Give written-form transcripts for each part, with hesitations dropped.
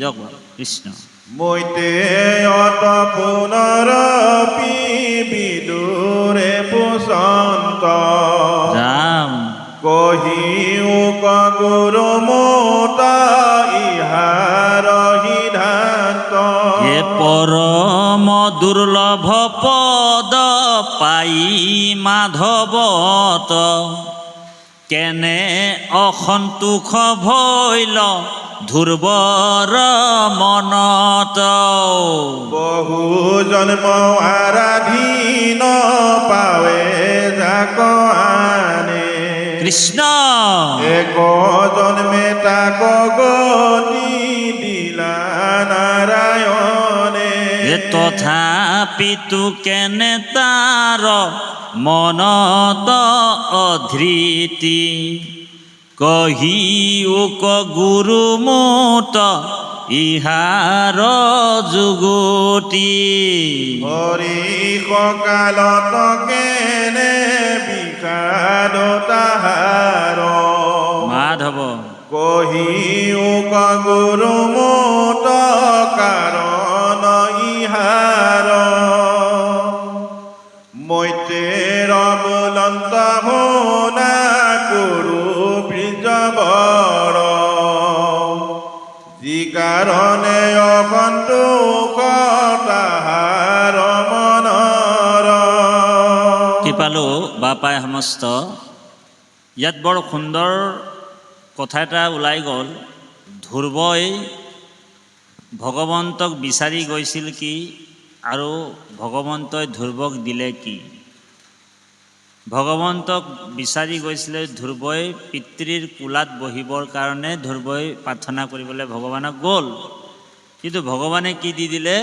জগ কৃষ্ণ মৈতে অত পুনৰপি বিদুৰে পুষন্ত ৰাম কহিও গুৰু মোতা ইহাৰ সিদ্ধান্ত হে পৰম দুৰ্লভ পদ পাই মাধৱত কেনে অসন্তোষ ভৈল ধ্ৰুৱৰ মনত বহু জন্ম আৰাধীন পাৱে যাক আনে কৃষ্ণ এক জন্মে তাক গতি দিলা নাৰায়ণে তথাপিতো কেনে তাৰ মনত অধৃতি কহিওক গুৰু মোত ইহাৰ যুগতি হৰি সকালত কেনে বিষাদ তাহাৰ মাধৱ কহিওক গুৰু মোত কাৰণ ইহাৰ মৈতেৰ বুলন্ত শুনা কুৰু বৃজবৰ যি কাৰণে অসন্তোষ তাহাৰ মনৰ কৃপালু বাপাই সমস্ত ইয়াত বৰ সুন্দৰ কথা এটা ওলাই গ'ল ধ্ৰুৱই ভগৱন্তক বিচাৰি গৈছিল কি আৰু ভগৱন্তই ধ্ৰুৱক দিলে কি ভগৱন্তক বিচাৰি গৈছিলে ধ্ৰুৱই পিতৃৰ কোলাত বহিবৰ কাৰণে ধ্ৰুৱই প্ৰাৰ্থনা কৰিবলৈ ভগৱানক গ'ল কিন্তু ভগৱানে কি দি দিলে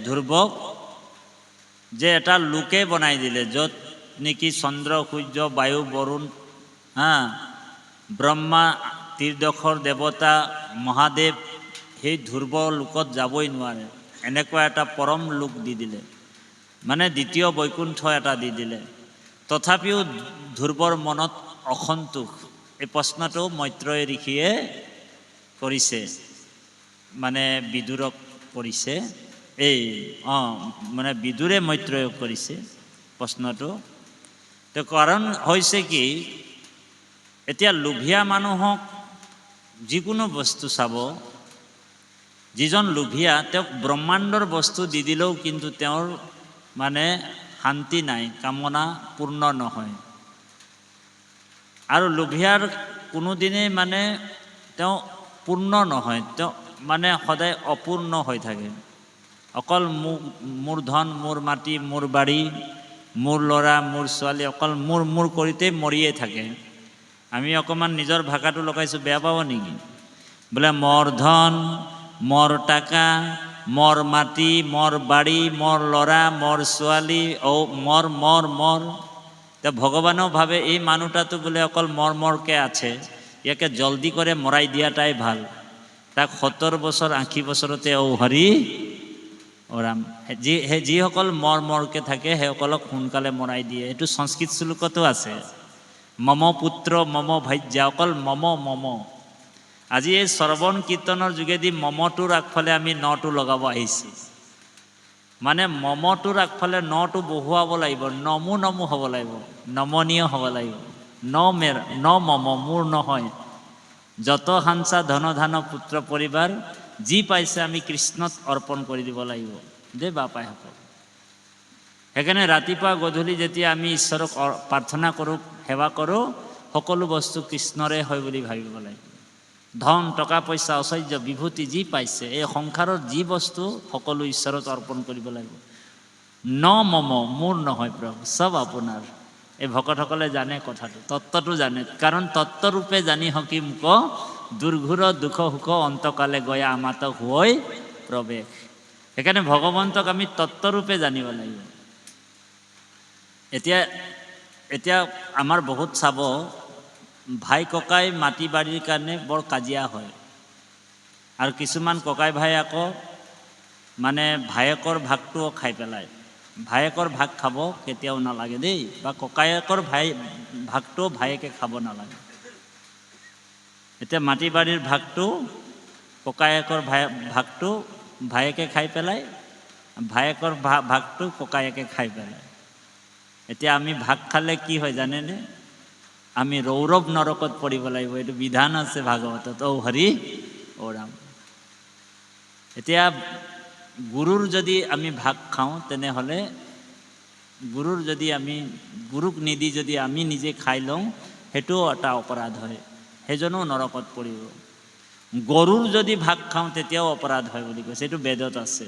ধ্ৰুৱক যে এটা লোকে বনাই দিলে য'ত নেকি চন্দ্ৰ সূৰ্য বায়ু বৰুণ ব্ৰহ্মা ত্ৰিদশৰ দেৱতা মহাদেৱ সেই ধ্ৰুৱ লোকত যাবই নোৱাৰে এনেকুৱা এটা পৰম লোক দি দিলে মানে দ্বিতীয় বৈকুণ্ঠ এটা দি দিলে তথাপিও ধ্ৰুৱৰ মনত অসন্তোষ এই প্ৰশ্নটো মৈত্ৰেয় ঋষিয়ে কৰিছে মানে বিদুৰক কৰিছে মানে বিদুৰে মৈত্ৰেয়ক কৰিছে প্ৰশ্নটো তো কাৰণ হৈছে কি এতিয়া লোভীয়া মানুহক যিকোনো বস্তু চাব যিজন লোভীয়া তেওঁক ব্ৰহ্মাণ্ডৰ বস্তু দি দিলেও কিন্তু তেওঁৰ মানে শান্তি নাই কামনা পূৰ্ণ নহয় আৰু লোভীয়াৰ কোনোদিনেই মানে তেওঁ পূৰ্ণ নহয় তেওঁ মানে সদায় অপূৰ্ণ হৈ থাকে অকল মোৰ ধন মোৰ মাটি মোৰ বাৰী মোৰ ল'ৰা মোৰ ছোৱালী অকল মোৰ কৰিতে মৰিয়ে থাকে আমি অকণমান নিজৰ ভাষাটো লগাইছোঁ বেয়া পাব নেকি বোলে মোৰ ধন মোৰ টাকা মোৰ মাটি মোৰ বাৰী মোৰ ল'ৰা মোৰ ছোৱালী মোৰ তো ভগৱানেও ভাবে এই মানুহটাতো বোলে অকল মৰকে আছে ইয়াকে জলদি কৰে মৰাই দিয়াটাই ভাল তাক 70 বছৰ 80 বছৰতে হৰি ওৰাম যিসকল মৰকে থাকে সেইসকলক সোনকালে মৰাই দিয়ে এইটো সংস্কৃত শ্লোকতো আছে মম পুত্ৰ মম ভাজ্যা অকল মম আজি এই শ্ৰৱণ কীৰ্তনৰ যোগেদি মমটোৰ আগফালে আমি নটো লগাব আহিছোঁ মানে মমটোৰ আগফালে নটো বহুৱাব লাগিব নমো হ'ব লাগিব নমনীয় হ'ব লাগিব ন মম মোৰ নহয় যত হাংসা ধন ধান পুত্ৰ পৰিবাৰ যি পাইছে আমি কৃষ্ণত অৰ্পণ কৰি দিব লাগিব দে বাপাই সকল সেইকাৰণে ৰাতিপুৱা গধূলি যেতিয়া আমি ঈশ্বৰক প্ৰাৰ্থনা কৰোঁ সেৱা কৰোঁ সকলো বস্তু কৃষ্ণৰে হয় বুলি ভাবিব লাগিব ধন টকা পইচা ঐশ্বৰ্য বিভূতি যি পাইছে এই সংসাৰৰ যি বস্তু সকলো ঈশ্বৰত অৰ্পণ কৰিব লাগিব ন মম মোৰ নহয় প্ৰভু সব আপোনাৰ এই ভকতসকলে জানে কথাটো তত্ত্বটো জানে কাৰণ তত্ত্বৰূপে জানি হকি মোক দুৰ্ঘুৰ দুখ সুখ অন্তকালে গয়া আমাতক হৈ প্ৰৱেশ সেইকাৰণে ভগৱন্তক আমি তত্ত্বৰূপে জানিব লাগিব এতিয়া আমাৰ বহুত চাব ভাই ককাই মাটি বাৰীৰ কাৰণে বৰ কাজিয়া হয় আৰু কিছুমান ককাই ভাই আকৌ মানে ভায়েকৰ ভাগটোও খাই পেলায় ভায়েকৰ ভাগ খাব কেতিয়াও নালাগে দেই বা ককায়েকৰ ভাগটো ভায়েকে খাব নালাগে এতিয়া মাটি বাৰীৰ ভাগটো ককায়েকৰ ভাগটো ভায়েকে খাই পেলাই, ভায়েকৰ ভাগটো ককায়েকে খাই পেলায়। এতিয়া আমি ভাগ খালে কি হয় জানেনে? আমি ৰৌৰৱ নৰকত পৰিব লাগিব। এইটো বিধান আছে ভাগৱতত, ঔ হৰি ঔ ৰাম। এতিয়া গুৰুৰ যদি আমি ভাগ খাওঁ, তেনেহ'লে গুৰুৰ যদি আমি গুৰুক নিদি যদি আমি নিজে খাই লওঁ, সেইটোও এটা অপৰাধ হয়, সেইজনো নৰকত পৰিব। গৰুৰ যদি ভাগ খাওঁ তেতিয়াও অপৰাধ হয় বুলি কৈছে, এইটো বেদত আছে।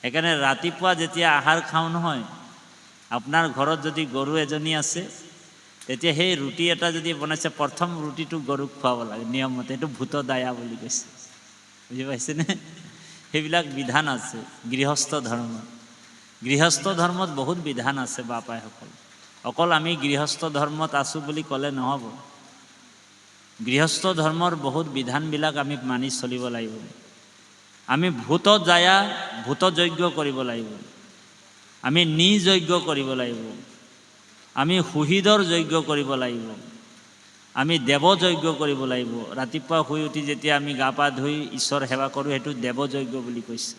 সেইকাৰণে ৰাতিপুৱা যেতিয়া আহাৰ খাওঁ নহয়, আপোনাৰ ঘৰত যদি গৰু এজনী আছে, তেতিয়া সেই ৰুটি এটা যদি বনাইছে, প্ৰথম ৰুটিটো গৰুক খুৱাব লাগে নিয়মতে। এইটো ভূত দায়া বুলি কৈছে, বুজি পাইছেনে? সেইবিলাক বিধান আছে গৃহস্থ ধৰ্মত। গৃহস্থ ধৰ্মত বহুত বিধান আছে বাপাইসকল। অকল আমি গৃহস্থ ধৰ্মত আছোঁ বুলি ক'লে নহ'ব। গৃহস্থ ধৰ্মৰ বহুত বিধানবিলাক আমি মানি চলিব লাগিব। আমি ভূত দায়া, ভূত যজ্ঞ কৰিব লাগিব। আমি যজ্ঞ কৰিব লাগিব। আমি সুহৃদৰ যজ্ঞ কৰিব লাগিব। আমি দেৱ যজ্ঞ কৰিব লাগিব। ৰাতিপুৱা শুই উঠি যেতিয়া আমি গা পা ধুই ঈশ্বৰ সেৱা কৰোঁ, সেইটো দেৱ যজ্ঞ বুলি কৈছে।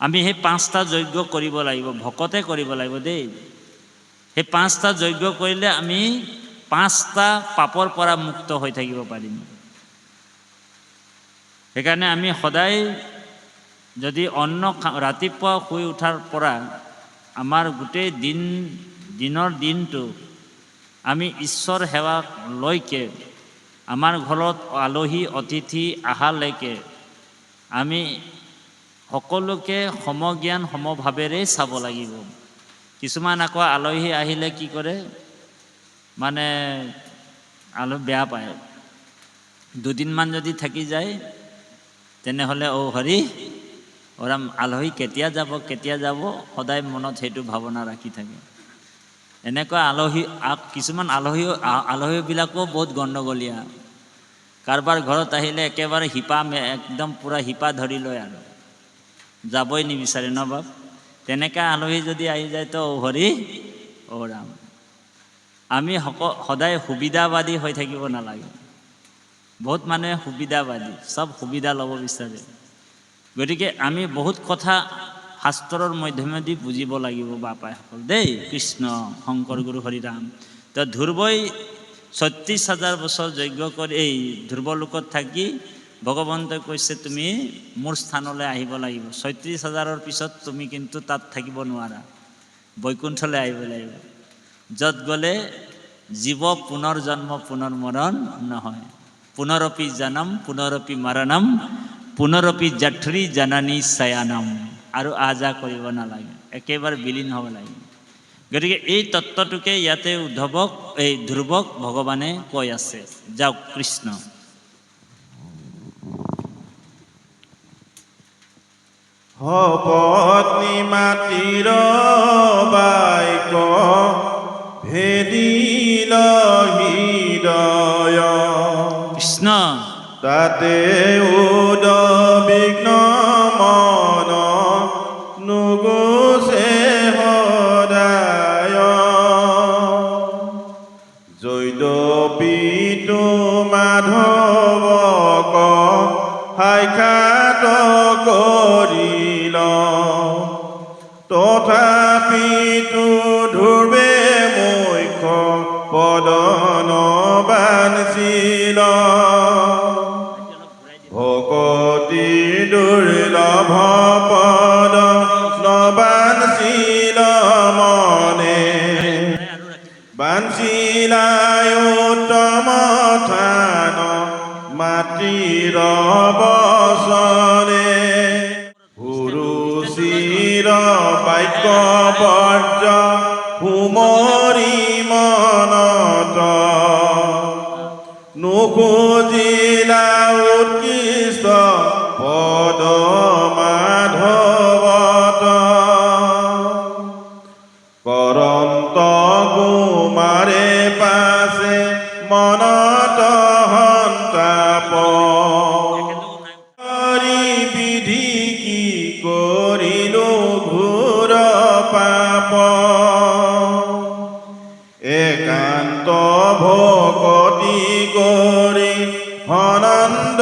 আমি সেই 5টা যজ্ঞ কৰিব লাগিব, ভকতে কৰিব লাগিব দেই। সেই 5টা যজ্ঞ কৰিলে আমি 5টা পাপৰ পৰা মুক্ত হৈ থাকিব পাৰিম। সেইকাৰণে আমি সদায় যদি অন্ন ৰাতিপুৱা শুই উঠাৰ পৰা আমাৰ গোটেই দিনৰ দিনটো আমি ঈশ্বৰ সেৱা লৈকে, আমাৰ ঘৰত আলহী অতিথি অহালৈকে আমি সকলোকে সমজ্ঞান সমভাৱেৰে চাব লাগিব। কিছুমান আকৌ আলহী আহিলে কি কৰে, মানে বেয়া পায়। দুদিনমান যদি থাকি যায়, তেনেহ'লে ঔ হৰি ওৰাম, আলহী কেতিয়া যাব, সদায় মনত সেইটো ভাৱনা ৰাখি থাকে। এনেকুৱা কিছুমান আলহীবিলাকো বহুত গণ্ডগোলীয়া। কাৰোবাৰ ঘৰত আহিলে একেবাৰে একদম পূৰা শিপা ধৰি লয় আৰু যাবই নিবিচাৰে ন বাপ। তেনেকৈ আলহী যদি আহি যায় তো ঔ হৰি ঔ ৰাম। আমি সদায় সুবিধাবাদী হৈ থাকিব নালাগে। বহুত মানুহে সুবিধাবাদী, চব সুবিধা ল'ব বিচাৰে। গতিকে আমি বহুত কথা শাস্ত্ৰৰ মাধ্যমেদি বুজিব লাগিব বাপাইসকল দেই। কৃষ্ণ শংকৰ গুৰু হৰিৰাম। তো ধ্ৰুৱই 36,000 বছৰ যজ্ঞ কৰি এই ধ্ৰুৱলোকত থাকি ভগৱন্তই কৈছে, তুমি মোৰ স্থানলৈ আহিব লাগিব। 36,000ৰ পিছত তুমি কিন্তু তাত থাকিব নোৱাৰা, বৈকুণ্ঠলৈ আহিব লাগিব। য'ত গ'লে জীৱ পুনৰ্জন্ম পুনৰ্মৰণ নহয়। পুনৰপি জনম পুনৰপি মৰণম পুনৰপি জঠৰি জননী শয়ানম। আৰু আজা কৰিব নালাগে, একেবাৰে বিলীন হ'ব লাগে। গতিকে এই তত্ত্বটোকে ইয়াতে ধ্ৰুৱক ভগৱানে কৈ আছে। যাওক কৃষ্ণ। পত্নী মাতিৰ বাইক ভেদিল হৃদয়, কৃষ্ণ তাতে উদ্বিগ্ন মন নুগুচে সদায়। যদ্যপিতো মাধৱক সাক্ষাৎ কৰিল, তথাপিতো ধ্ৰুৱে মুখ্য পদন বাঞ্ছিল। ভকতি দুৰ্লভ পদ নবাঞ্ছিল মনে, বাঞ্ছিলাই উত্তম থান মাতৃৰ বচনে। গুৰুচিৰ বাক্য বৰ্জ সুমৰি মনত, নুখুজিলা উৎকৃষ্ট পদ মাধৱত। কৰন্ত কুমাৰে পাছে মনত সন্তাপ, বিধি কি কৰিলো ঘোৰ পাপ। একান্ত ভকতি কৰি অনন্ত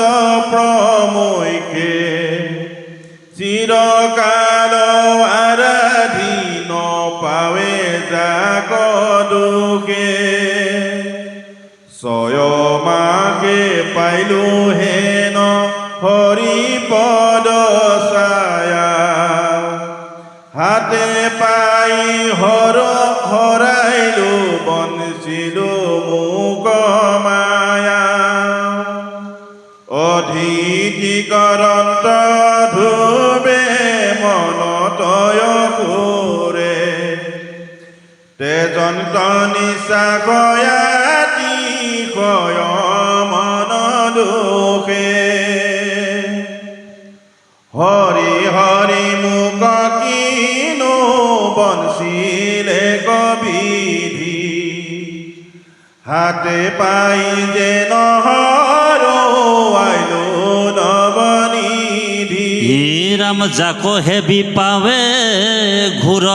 নপাৱে যাক দুখে ছয়মাহে পাইলো হেন হৰি পদ ছায়া হাতে পাই হৰাইলো বঞ্চিলো মোক মায়া অধিতিকৰন্ত ধুবে মনতয় সুৰে তেজন্ত নিচা কয়াতি কয় মন দুখে হৰি হৰি মোক কিনো বঞ্চিলে কবিধি হাতে পাই যে নহৰৱাইলো নৱনিধি হে ৰাম যাকো হেবি পাৱে ঘূৰ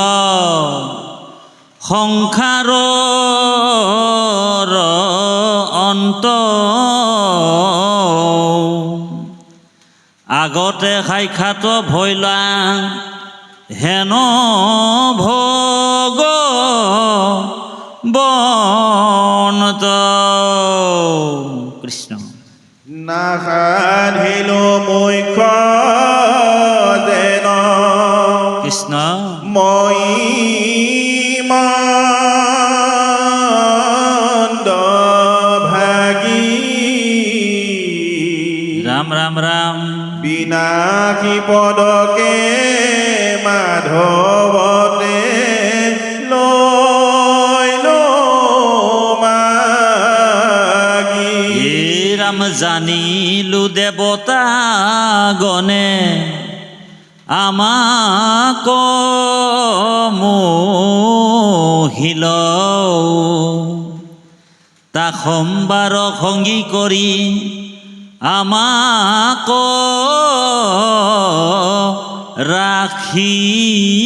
সংসাৰৰ অন্ত আগতে সাক্ষাৎ ভৈলা হেন ভোগ বনত কৃষ্ণ নাসাধিলো মুখ্য যেন কৃষ্ণ মই মন্দ ভাগী ৰাম ৰাম ৰাম বিনাশী পদকে মাধৱতে লৈলো মাগি হে ৰাম জানিলো দেৱতা গণে আমাক মোহিল তা সম্বাৰ সংগী কৰি আমাক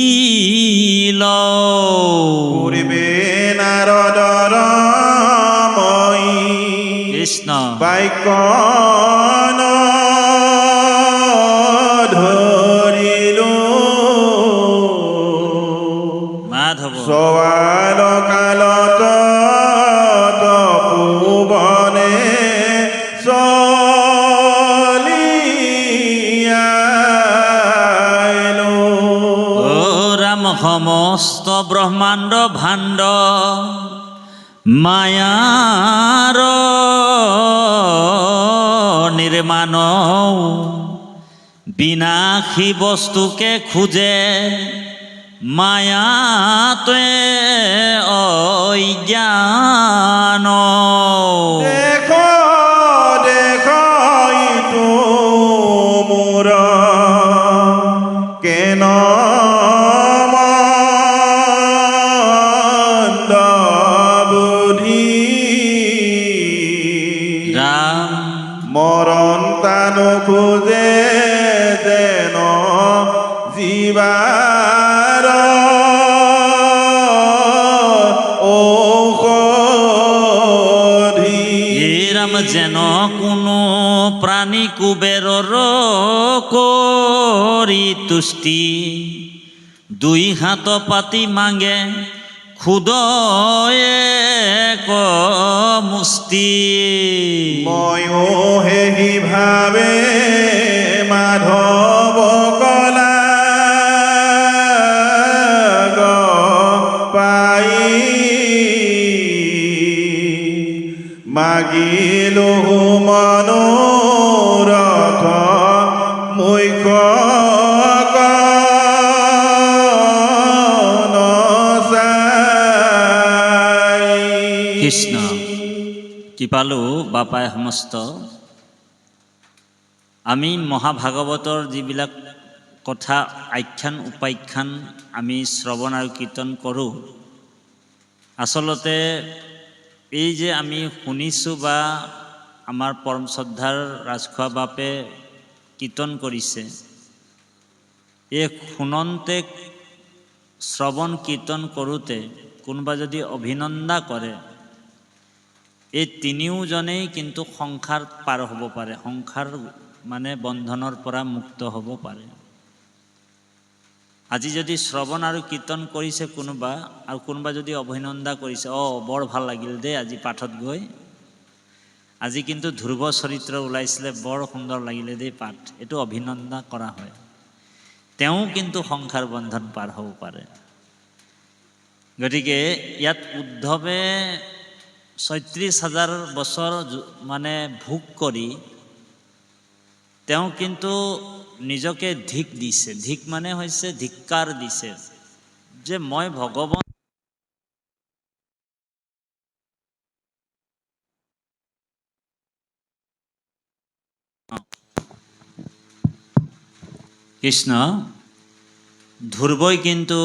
ৰাখিল পূৰ্বে নাৰদৰ মই কৃষ্ণ বাক্য ধৰিলো মাধৱ সৱাল কালত তপোবনে চলিয়াইলো ও ৰাম সমস্ত ব্ৰহ্মাণ্ড ভাণ্ড মায়াৰ নিৰ্মাণ বিনাশী বস্তুকে খোজে মায়াটোৱে অজ্ঞান দেখ দেখ ইটো মোৰ কেন মন্দ বুদ্ধি ৰাম মৰণ তানো খোজে যেন জীৱাৰ ঔষধি হে ৰাম যেন কোনো প্ৰাণী কুবেৰৰ কৰি তুষ্টি দুই হাত পাতি মাগে খুদয়ে মুষ্টি ময়ো সেই ভাবে মাধৱ কলা পাই মাগিলো মনোৰথ মুখ্য কৃষ্ণ কৃপালু বাপাই সমস্ত আমি মহাভাগৱতৰ যিবিলাক কথা আখ্যান উপাখ্যান আমি শ্ৰৱণ আৰু কীৰ্তন কৰোঁ আচলতে এই যে আমি শুনিছোঁ বা আমাৰ পৰম শ্ৰদ্ধাৰ ৰাজখোৱা বাপে কীৰ্তন কৰিছে এই শুনন্তে শ্ৰৱণ কীৰ্তন কৰোঁতে কোনোবা যদি অভিনন্দা কৰে এই তিনিওজনেই কিন্তু সংসাৰ পাৰ হ'ব পাৰে সংসাৰ মানে বন্ধনৰ পৰা মুক্ত হ'ব পাৰে আজি যদি শ্ৰৱণ আৰু কীৰ্তন কৰিছে কোনোবা আৰু কোনোবা যদি অভিনন্দা কৰিছে, বৰ ভাল লাগিল দেই আজি পাঠত গৈ, আজি কিন্তু ধ্ৰুৱ চৰিত্ৰ ওলাইছিলে, বৰ সুন্দৰ লাগিলে দেই পাঠ, এইটো অভিনন্দা কৰা হয়। তেওঁ কিন্তু সংসাৰ বন্ধন পাৰ হ'ব পাৰে। গতিকে ইয়াত উদ্ধৱে ৩৬,০০০ বছৰ মানে ভোগ কৰি তেওঁ কিন্তু নিজকে ধিক দিছে। ধিক মানে হৈছে ধিক্কাৰ দিছে, যে মই ভগৱান কৃষ্ণ। ধ্ৰুৱই কিন্তু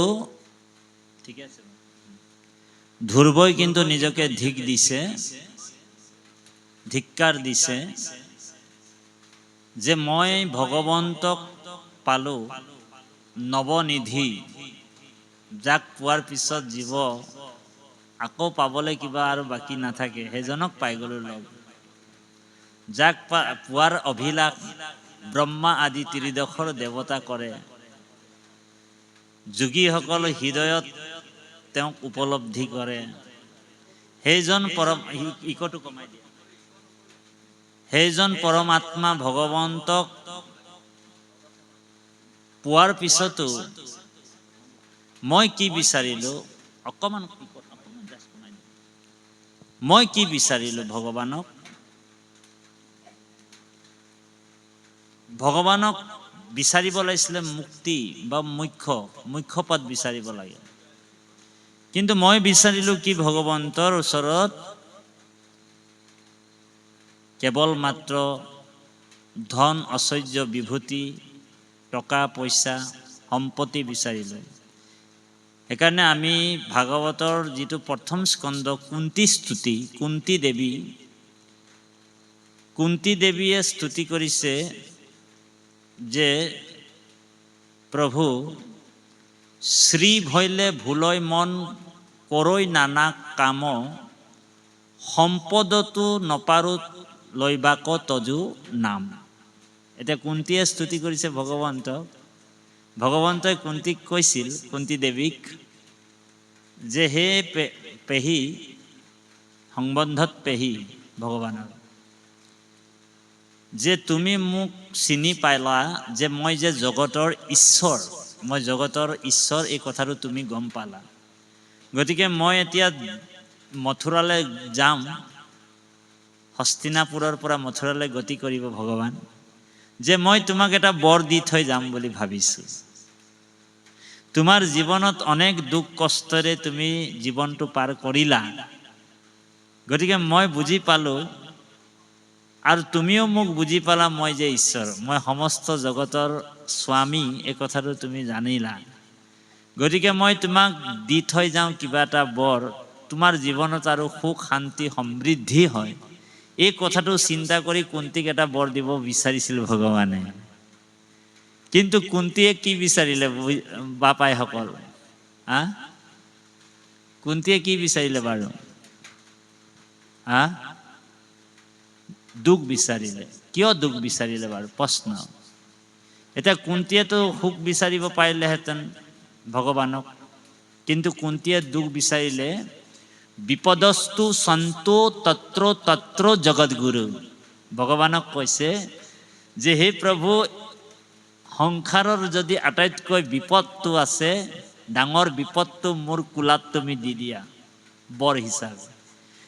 ঠিকে আছে, ধ্ৰুৱই কিন্তু নিজকে ধিক দিছে, ধিক্কাৰ দিছে, যে মই ভগৱন্তক পালো নৱনিধি, যাক পোৱাৰ পিছত জীৱ আকৌ পাবলৈ কিবা আৰু বাকী নাথাকে, সেইজনক পাই গ'লো লগ। যাক পোৱাৰ অভিলাষ ব্ৰহ্মা আদি ত্ৰিদশৰ দেৱতা কৰে, যোগীসকল হৃদয়ত তেওঁক উপলব্ধি কৰে, সেইজন ইকটো কমাই দিয়ে, সেইজন পৰমাত্মা ভগৱন্তক পোৱাৰ পিছতো মই কি বিচাৰিলো, মই কি বিচাৰিলো ভগৱানক, ভগৱানক বিচাৰিব লাগিছিলে মুক্তি বা মুখ্য পদ বিচাৰিব লাগে। কিন্তু মই বিচাৰিলো কি, ভগৱন্তৰ ওচৰত কেৱল মাত্ৰ ধন ঐশ্বৰ্য বিভূতি টকা পইচা সম্পত্তি বিচাৰিলোঁ। সেইকাৰণে আমি ভাগৱতৰ যিটো প্ৰথম স্কন্ধ কুন্তী স্তুতি, কুন্তী দেৱীয়ে স্তুতি কৰিছে যে প্ৰভু শ্ৰী ভৈলে ভুলয় মন কৰৈ নানা কাম, সম্পদতো নপাৰো লৈবাক তজু নাম। এতিয়া কুন্তীয়ে স্তুতি কৰিছে ভগৱন্তক। ভগৱন্তই কুন্তীক কৈছিল, কুন্তী দেৱীক, যে হে পেহী, সংবন্ধত পেহী ভগৱানৰ, যে তুমি মোক চিনি পালা যে মই যে জগতৰ ঈশ্বৰ, মই জগতৰ ঈশ্বৰ, এই কথাটো তুমি গম পালা। গতিকে মই এতিয়া মথুৰালৈ যাম, হস্তিনাপুৰৰ পৰা মথুৰালৈ গতি কৰিব ভগৱান, যে মই তোমাক এটা বৰ দি থৈ যাম বুলি ভাবিছোঁ। তোমাৰ জীৱনত অনেক দুখ কষ্টৰে তুমি জীৱনটো পাৰ কৰিলা, গতিকে মই বুজি পালোঁ আৰু তুমিও মোক বুজি পালা, মই যে ঈশ্বৰ, মই সমস্ত জগতৰ স্বামী, এই কথাটো তুমি জানিলা। গতিকে মই তোমাক দি থৈ যাওঁ কিবা এটা বৰ, তোমাৰ জীৱনত আৰু সুখ শান্তি সমৃদ্ধি হয়। এই কথাটো চিন্তা কৰি কুন্তীক এটা বৰ দিব বিচাৰিছিল ভগৱানে। কিন্তু কুন্তীয়ে কি বিচাৰিলে বাপাইসকল? কুন্তীয়ে কি বিচাৰিলে বাৰু? দুখ বিচাৰিলে। কিয় দুখ বিচাৰিলে বাৰু? প্ৰশ্ন। এতিয়া কুন্তীয়েতো সুখ বিচাৰিব পাৰিলেহেঁতেন ভগৱানক, কিন্তু কুন্তীয়ে দুখ বিচাৰিলে। বিপদস্তু সন্তু তত্ৰ তত্ৰ জগতগুৰু, ভগৱানক কৈছে যে হে প্ৰভু, সংসাৰৰ যদি আটাইতকৈ বিপদটো আছে, ডাঙৰ বিপদটো মোৰ কোলাত তুমি দি দিয়া বৰ হিচাপে।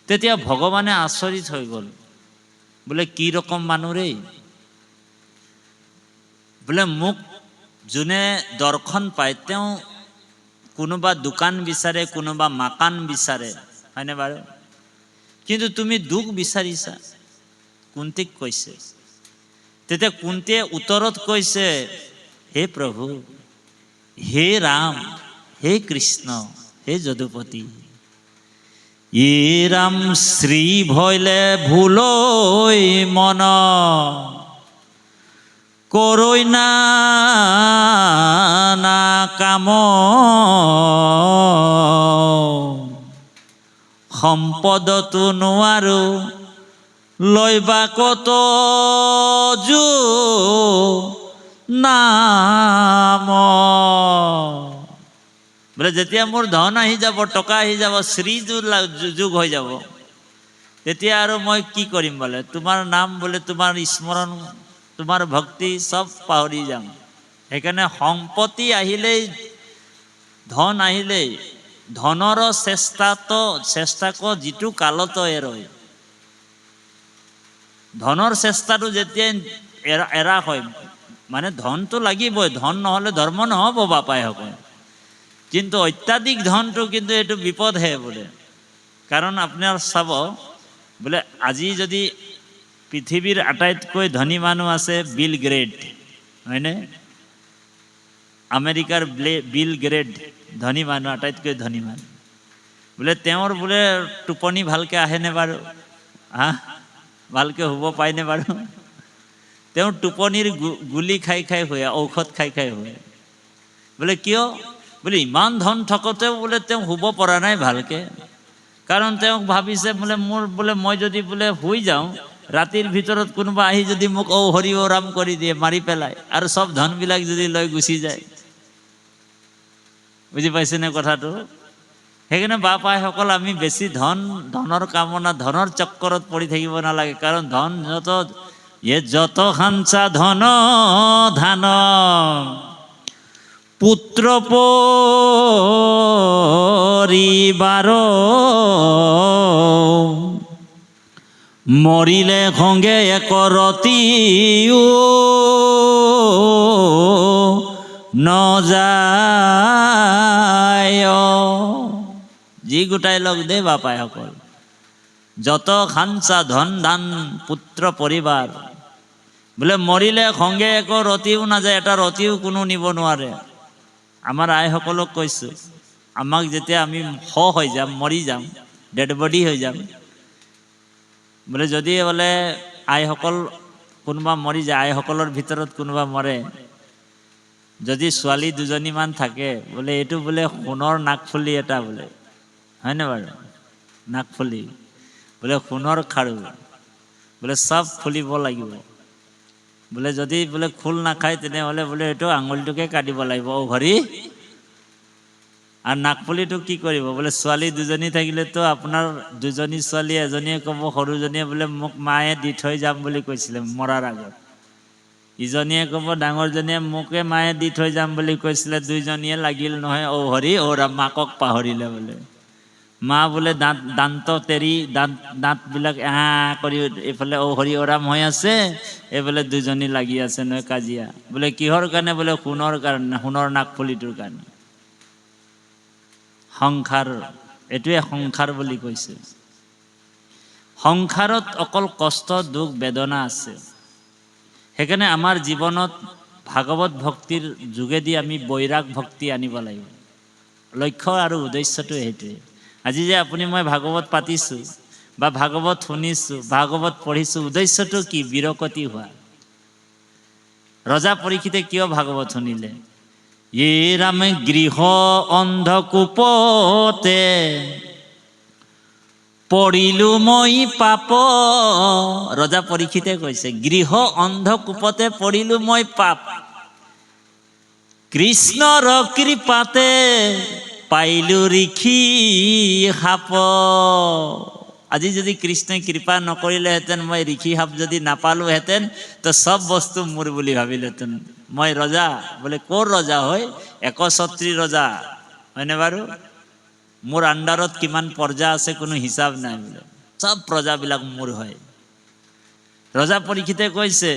তেতিয়া ভগৱানে আচৰিত হৈ গ'ল, বোলে কি ৰকম মানুহ ৰে, বোলে মোক যোনে দৰ্শন পায় তেওঁ কোনোবা দোকান বিচাৰে, কোনোবা মাকান বিচাৰে, হয়নে বাৰু? কিন্তু তুমি দুখ বিচাৰিছা, কুন্তীক কৈছে। তেতিয়া কুন্তীয়ে উত্তৰত কৈছে, হে প্ৰভু, হে ৰাম, হে কৃষ্ণ, হে যদুপতি, ই ৰাম শ্ৰী ভৈলে ভুলৈ মন কৰৈ নানা কাম, সম্পদতো নোৱাৰো লৈবাক তজু নাম। বোলে যেতিয়া মোৰ ধন আহি যাব, টকা আহি যাব, শ্ৰী যুগ হৈ যাব, তেতিয়া আৰু মই কি কৰিম? বোলে তোমাৰ নাম, বোলে তোমাৰ স্মৰণ, তোমাৰ ভক্তি চব পাহৰি যাম। সেইকাৰণে সম্পত্তি আহিলেই, ধন আহিলেই, ধনৰ চেষ্টাকো যিটো কালত এৰয়, ধনৰ চেষ্টাটো যেতিয়া এৰা হয়, মানে ধনটো লাগিবই, ধন নহ'লে ধৰ্ম নহ'ব বাপাই হ'ব। কিন্তু অত্যাধিক ধনটো কিন্তু এইটো বিপদহে বোলে। কাৰণ আপোনাৰ চাব, বোলে আজি যদি পৃথিৱীৰ আটাইতকৈ ধনী মানুহ আছে বিল গ্ৰেট, হয়নে? আমেৰিকাৰ বিল গ্ৰেট ধনী মানুহ, আটাইতকৈ ধনী মানুহ। বোলে তেওঁৰ বোলে টোপনি ভালকৈ আহেনে বাৰু? ভালকৈ শুব পায়নে বাৰু? তেওঁৰ টোপনিৰ গুলি খাই খাই শুৱে, ঔষধ খাই খাই শুৱে। বোলে কিয়? বোলে ইমান ধন থকোতেও বোলে তেওঁ শুব পৰা নাই ভালকৈ। কাৰণ তেওঁক ভাবিছে বোলে মোৰ বোলে মই যদি বোলে শুই যাওঁ, ৰাতিৰ ভিতৰত কোনোবা আহি যদি মোক হৰি ৰাম কৰি দিয়ে, মাৰি পেলাই, আৰু চব ধনবিলাক যদি লৈ গুচি যায়। বুজি পাইছেনে কথাটো? সেইকাৰণে বাপাইসকল, আমি বেছি ধনৰ কামনা, ধনৰ চক্কৰত পৰি থাকিব নালাগে। কাৰণ ধন যত খাঞ্চা ধন ধান, পুত্ৰ পৰিবাৰ, মৰিলে খংগে এক ৰতিও নযায়। যি গোটাই লগ দে বাপাইসকল, যত খাঞ্চা ধন ধান পুত্ৰ পৰিবাৰ, বোলে মৰিলে খংগে একো ৰতিও নাযায়, এটা ৰতিও কোনো নিব নোৱাৰে। আমাৰ আইসকলক কৈছোঁ, আমাক যেতিয়া আমি হৈ যাম, মৰি যাম, ডেড বডি হৈ যাম, বোলে যদি বোলে আইসকল কোনোবা মৰি যায়, আইসকলৰ ভিতৰত কোনোবা মৰে, যদি ছোৱালী দুজনীমান থাকে, বোলে এইটো বোলে সোণৰ নাকফুলি এটা, বোলে হয়নে বাৰু? নাকফুলি, বোলে সোণৰ খাৰু, বোলে চব ফুলিব লাগিব। বোলে যদি বোলে খোল নাখায়, তেনেহ'লে বোলে এইটো আঙুলিটোকে কাটিব লাগিব, ঘড়ী। আৰু নাকফুলিটো কি কৰিব? বোলে ছোৱালী দুজনী থাকিলেতো আপোনাৰ দুজনী ছোৱালী, এজনীয়ে ক'ব, সৰুজনীয়ে বোলে মোক মায়ে দি থৈ যাম বুলি কৈছিলে মৰাৰ আগত, ইজনীয়ে ক'ব ডাঙৰজনীয়ে মোকে মায়ে দি থৈ যাম বুলি কৈছিলে। দুইজনীয়ে লাগিল নহয় হৰি মাকক পাহৰিলে বোলে। মা বোলে দান্ত তেৰি দাঁতবিলাক কৰি এইফালে হৰি ৰাম হৈ আছে, এইফালে দুজনী লাগি আছে নহয় কাজিয়া। বোলে কিহৰ কাৰণে? বোলে সোণৰ কাৰণে, সোণৰ নাকফুলিটোৰ কাৰণে। সংসাৰ, এইটোৱে সংসাৰ বুলি কৈছে। সংসাৰত অকল কষ্ট, দুখ, বেদনা আছে। সেইকাৰণে আমাৰ জীৱনত ভাগৱত ভক্তিৰ যোগেদি আমি বৈৰাগ ভক্তি আনিব লাগিব। লক্ষ্য আৰু উদ্দেশ্যটো সেইটোৱে। আজি যে আপুনি মই ভাগৱত পাতিছোঁ বা ভাগৱত শুনিছোঁ, ভাগৱত পঢ়িছোঁ, উদ্দেশ্যটো কি? বিৰকতি হোৱা। ৰজা পৰীক্ষিতে কিয় ভাগৱত শুনিলে? ৰামে গৃহ অন্ধকূপতে পৰিলো মই পাপ। ৰজা পৰীক্ষিতে কৈছে, গৃহ অন্ধকূপতে পৰিলো মই পাপ, কৃষ্ণৰ কৃপাতে পাইলো ঋষি সাপ। আজি যদি কৃষ্ণই কৃপা নকৰিলেহেঁতেন, মই ঋষি সাপ যদি নাপালোহেঁতেন, তো চব বস্তু মোৰ বুলি ভাবিলেহেঁতেন। মই ৰজা, বোলে ক'ৰ ৰজা হয়? একছত্ৰী ৰজা, হয়নে বাৰু? মোৰ আণ্ডাৰত কিমান প্ৰজা আছে কোনো হিচাপ নাই, বোলে চব প্ৰজাবিলাক মোৰ হয়। ৰজা পৰীক্ষিতে কৈছে,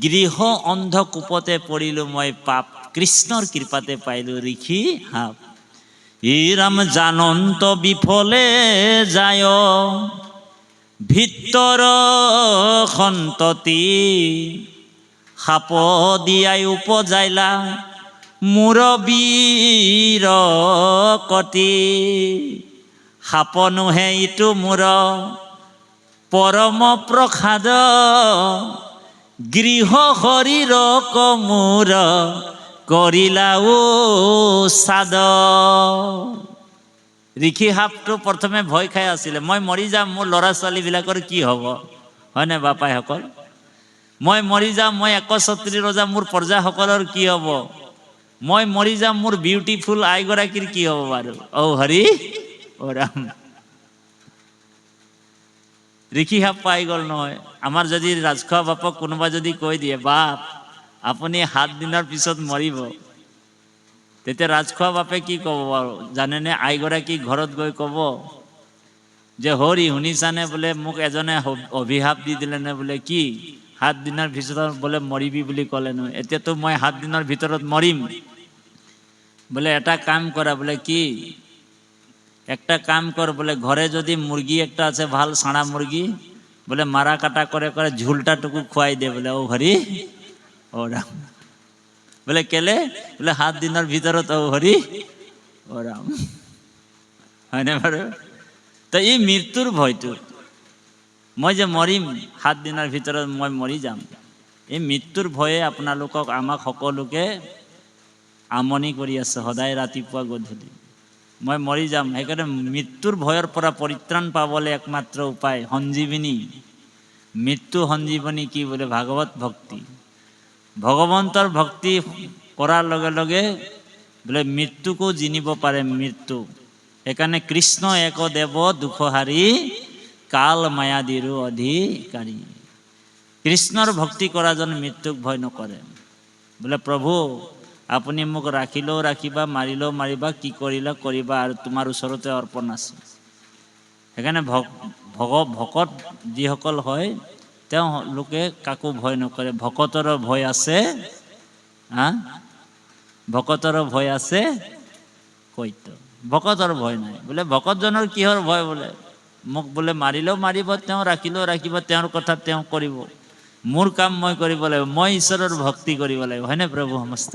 গৃহ অন্ধকূপতে পৰিলো মই পাপ, কৃষ্ণৰ কৃপাতে পাইলো ঋষি সাপ। ৰাম জানন্ত বিফলে যায়, ভিতৰ সন্ততি সাপ দিয়াই উপজাইলা মোৰ বীৰ কতি। সাপ নোহে ইটো মোৰ পৰম প্ৰসাদ, গৃহ শৰীৰ কমূৰ কৰিলাও সাদ। ঋষি সাপটো প্ৰথমে ভয় খাই আছিলে, মই মৰি যাম, মোৰ ল'ৰা ছোৱালীবিলাকৰ কি হ'ব? হয়নে বাপাইসকল? মই মৰি যাম, মই 61 ৰজা, মোৰ প্ৰজাসকলৰ কি হ'ব? মই মৰি যাম, মোৰ বিউটিফুল আইগৰাকীৰ কি হ'ব বাৰু? ঔ হৰি ও ৰাম। ঋষি সাপ পাই গ'ল নহয়। আমাৰ যদি ৰাজখোৱা বাপক কোনোবা যদি কৈ দিয়ে, বাপ আপুনি 7 দিনৰ পিছত মৰিব, তেতিয়া ৰাজখোৱা বাপে কি ক'ব বাৰু জানেনে? আইগৰাকী ঘৰত গৈ ক'ব যে হৰি শুনিছানে বোলে, মোক এজনে অভিশাপ দি দিলে নে বোলে, কি 7 দিনৰ ভিতৰত বোলে মৰিবি বুলি ক'লে নহয়। এতিয়াতো মই 7 দিনৰ ভিতৰত মৰিম। বোলে এটা কাম কৰা, বোলে কি একটা কাম কর, বলে ঘরে যদি মুরগি একটা আছে ভাল সাঁড়া মুরগি, বলে মারা কাটা করে করে ঝুলটা টুকু খুয়াই দে। বলে ও হরি ও রাম। বলে কেলে? বলে 7 দিনের ভিতরত ও হরি ও রাম। হয় না বাৰু? তো এই মৃত্যুৰ ভয়টো, মই যে মৰিম 7 দিনৰ ভিতৰত মই মৰি যাম, এই মৃত্যুৰ ভয়ে আপোনালোকক আমাক সকলোকে আমনি কৰি আছে সদায় ৰাতিপুৱা গধূলি। মই মৰি যাম, সেইকাৰণে মৃত্যুৰ ভয়ৰ পৰা পৰিত্ৰাণ পাবলৈ একমাত্ৰ উপায় সঞ্জীৱনী। মৃত্যু সঞ্জীৱনী কি বোলে? ভাগৱত ভক্তি। ভগৱন্তৰ ভক্তি কৰাৰ লগে লগে বোলে মৃত্যুকো জিনিব পাৰে মৃত্যু। সেইকাৰণে কৃষ্ণ এক দেৱ দুখহাৰী, কাল মায়াদিৰো অধিকাৰী। কৃষ্ণৰ ভক্তি কৰাজন মৃত্যুক ভয় নকৰে। বোলে প্ৰভু আপুনি মোক ৰাখিলেও ৰাখিবা, মাৰিলেও মাৰিবা, কি কৰিলে কৰিবা, আৰু তোমাৰ ওচৰতে অৰ্পণ আছে। সেইকাৰণে ভকত যিসকল হয় তেওঁলোকে কাকো ভয় নকৰে। ভকতৰ ভয় আছে, ভকতৰ ভয় আছে কৈত, ভকতৰ ভয় নাই। বোলে ভকতজনৰ কিহৰ ভয়? বোলে মোক বোলে মাৰিলেও মাৰিব তেওঁ, ৰাখিলেও ৰাখিব, তেওঁৰ কথা তেওঁ কৰিব, মোৰ কাম মই কৰিব লাগিব, মই ঈশ্বৰৰ ভক্তি কৰিব লাগিব। হয়নে প্ৰভু সমস্ত?